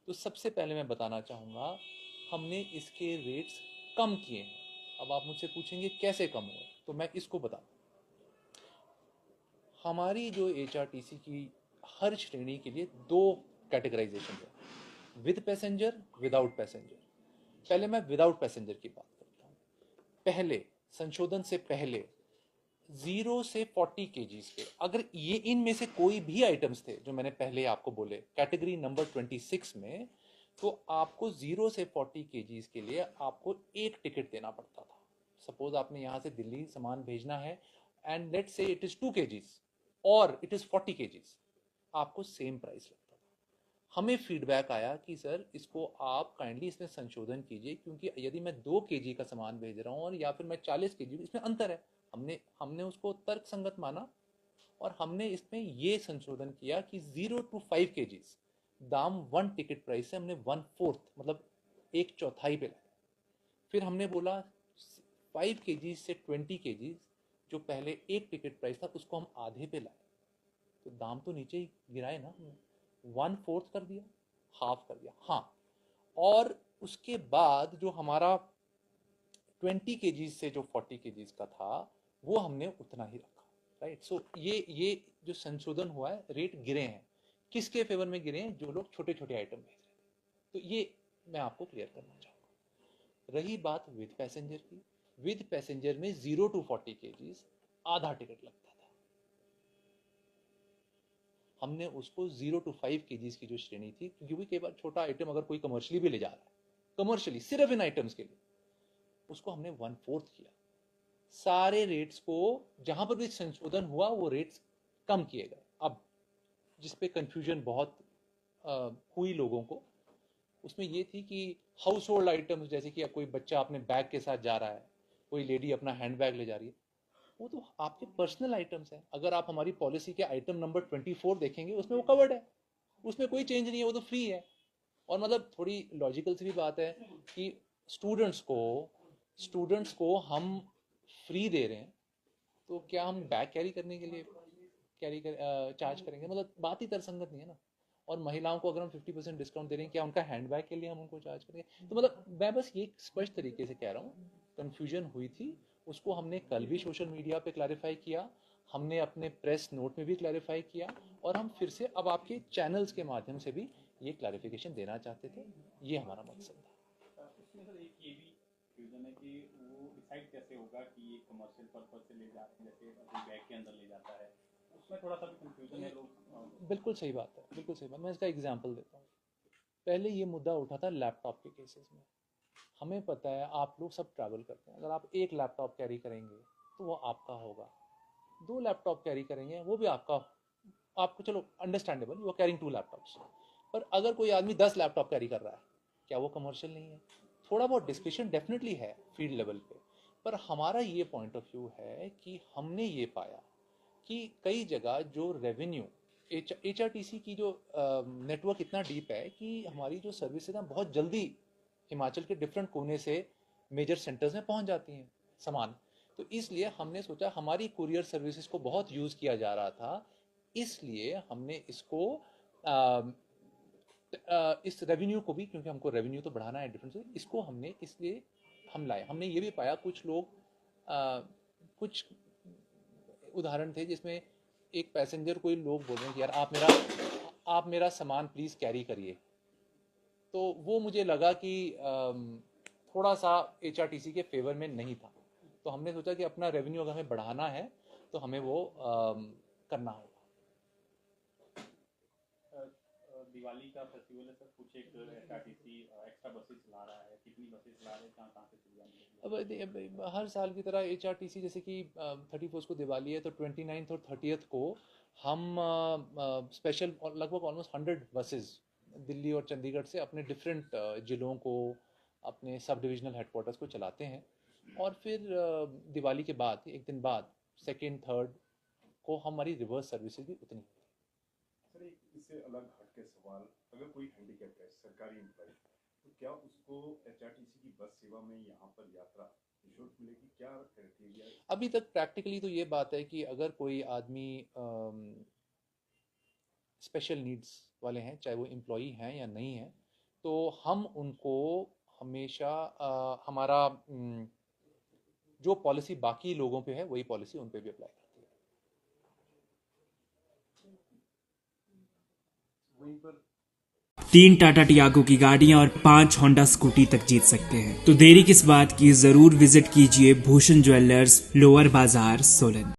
तो सबसे पहले मैं बताना चाहूँगा, हमने इसके रेट्स कम किए हैं। अब आप मुझसे पूछेंगे कैसे कम हुए, तो मैं इसको बता दूँ। हमारी जो HRTC की हर श्रेणी के लिए दो कैटेगराइजेशन है, विद पैसेंजर, विदाउट पैसेंजर। पहले मैं विदाउट पैसेंजर की बात करता हूँ। पहले संशोधन से पहले 0 से 40 केजीज के, अगर ये इनमें से कोई भी आइटम्स थे जो मैंने पहले आपको बोले कैटेगरी नंबर 26 में, तो आपको 0 से 40 केजीज के लिए आपको एक टिकट देना पड़ता था। सपोज आपने यहाँ से दिल्ली सामान भेजना है and let's say it is 2 KGs और इट इज 40 केजीज, आपको सेम प्राइस लगता था। हमें फीडबैक आया कि सर इसको आप काइंडली इसमें संशोधन कीजिए, क्योंकि यदि मैं 2 केजी का सामान भेज रहा हूँ और या फिर मैं 40 केजी, इसमें अंतर है। हमने उसको तर्क संगत माना और हमने इसमें ये संशोधन किया कि 0 to 5 केजीज दाम 1 टिकट प्राइस से हमने 1/4 मतलब एक चौथाई पे लाया। फिर हमने बोला 5 केजीज से 20 केजीज जो पहले एक टिकट प्राइस था उसको हम आधे पे लाए, तो दाम तो नीचे ही गिराए ना हमने, 1/4 कर दिया, हाफ कर दिया। हाँ, और उसके बाद जो हमारा 20 केजीज से जो 40 केजीज का था वो हमने उतना ही रखा। राइट, सो ये जो संशोधन हुआ है, रेट गिरे हैं। किसके फेवर में गिरे हैं? जो लोग छोटे छोटे आइटम भेज रहे थे। तो ये मैं आपको क्लियर करना चाहूंगा। रही बात विद पैसेंजर की, विद पैसेंजर में 0 to 40 केजीज आधा टिकट लगता था। हमने उसको 0 to 5 केजीज की जो श्रेणी थी, क्योंकि कई बार छोटा आइटम अगर कोई कमर्शियली भी ले जा रहा है, कमर्शियली सिर्फ इन आइटम्स के लिए, उसको हमने 1/4 किया। सारे रेट्स को जहां पर भी संशोधन हुआ वो रेट्स कम किए गए। अब जिसपे कंफ्यूजन बहुत हुई लोगों को, उसमें ये थी कि हाउस होल्ड आइटम्स, जैसे कि कोई बच्चा अपने बैग के साथ जा रहा है, कोई लेडी अपना हैंड बैग ले जा रही है, वो तो आपके पर्सनल आइटम्स हैं। अगर आप हमारी पॉलिसी के आइटम नंबर 24 देखेंगे, उसमें वो कवर्ड है, उसमें कोई चेंज नहीं है, वो तो फ्री है। और मतलब थोड़ी लॉजिकल सी भी बात है कि स्टूडेंट्स को हम फ्री दे रहे हैं, तो क्या हम बैग कैरी करने के लिए चार्ज करेंगे? मतलब बात ही तर्कसंगत नहीं है ना। और महिलाओं को अगर हम 50% डिस्काउंट दे रहे हैं, क्या उनका हैंड बैग के लिए हम उनको चार्ज करेंगे? तो मतलब मैं बस ये स्पष्ट तरीके से कह रहा हूँ, कन्फ्यूजन हुई थी, उसको हमने कल भी सोशल मीडिया पे क्लैरिफाई किया, हमने अपने प्रेस नोट में भी क्लैरिफाई किया, और हम फिर से अब आपके चैनल्स के माध्यम से भी ये क्लैरिफिकेशन देना चाहते थे। ये हमारा मकसद था। इसमें सर एक ये भी कंफ्यूजन है कि वो डिसाइड कैसे होगा कि ये कमर्शियल पर्पज से ले जाते हैं, जैसे कोई बैग के अंदर ले जाता है, उसमें थोड़ा सा भी कंफ्यूजन है लोग। बिल्कुल सही बात है, बिल्कुल सही बात। मैं इसका एग्जाम्पल देता हूँ। पहले ये मुद्दा उठा था लैपटॉप के केसेस में। हमें पता है आप लोग सब ट्रैवल करते हैं, अगर आप एक लैपटॉप कैरी करेंगे तो वो आपका होगा, 2 लैपटॉप कैरी करेंगे वो भी आपका, आपको चलो understandable, you are carrying 2 laptops. पर अगर कोई आदमी 10 लैपटॉप कैरी कर रहा है, क्या वो कमर्शियल नहीं है? थोड़ा बहुत डिस्कशन डेफिनेटली है फील्ड लेवल पे, पर हमारा ये पॉइंट ऑफ व्यू है कि हमने ये पाया कि कई जगह जो रेवेन्यू, HRTC की जो नेटवर्क इतना डीप है कि हमारी जो सर्विसेज ना बहुत जल्दी हिमाचल के डिफरेंट कोने से मेजर सेंटर्स में पहुंच जाती हैं सामान। तो इसलिए हमने सोचा, हमारी कुरियर सर्विसेज को बहुत यूज़ किया जा रहा था, इसलिए हमने इसको इस रेवेन्यू को भी, क्योंकि हमको रेवेन्यू तो बढ़ाना है डिफरेंट से, इसको हमने इसलिए हम लाए। हमने ये भी पाया कुछ लोग कुछ उदाहरण थे जिसमें एक पैसेंजर, कोई लोग बोल रहे हैं कि यार आप मेरा सामान प्लीज़ कैरी करिए। तो वो मुझे लगा कि थोड़ा सा HRTC के फेवर में नहीं था। तो हमने सोचा कि अपना रेवेन्यू अगर हमें बढ़ाना है तो हमें वो करना होगा। दिवाली का फेस्टिवल है सर, कुछ एक एसआरटीसी एक्स्ट्रा बसेस चला रहा है, कितनी बसेस चला रहे हैं, कहाँ कहाँ से चल जाएंगे? अब हर साल की तरह HRTC, जैसे कि 31 को दिवाली है, तो 29 और 30 को हम स्पेशल लगभग ऑलमोस्ट 100 बसेस दिल्ली और चंडीगढ़ से अपने डिफरेंट ज़िलों को, अपने सब डिविजनल हेडक्वार्टर्स को चलाते हैं। और फिर दिवाली के बाद एक दिन बाद, सेकेंड थर्ड को हमारी रिवर्स सर्विसेज भी उतनी होती है। सर एक इससे अलग हट के सवाल, अगर कोई हैंडीकैप है, सरकारी एम्प्लॉय, तो क्या उसको HRTC की बस सेवा में यहाँ पर यात्रा निःशुल्क मिलेगी? क्या क्राइटेरिया? अभी तक प्रैक्टिकली तो ये बात है कि अगर कोई आदमी स्पेशल नीड्स वाले हैं, चाहे वो एम्प्लॉई हैं या नहीं हैं, तो हम उनको हमेशा हमारा जो पॉलिसी बाकी लोगों पे है वही पॉलिसी उन पे भी अप्लाई करती है। वहीं पर 3 टाटा टियागो की गाड़ियां और 5 होंडा स्कूटी तक जीत सकते हैं। तो देरी किस बात की, जरूर विजिट कीजिए भूषण ज्वेलर्स, लोअर बाजार, सोलन।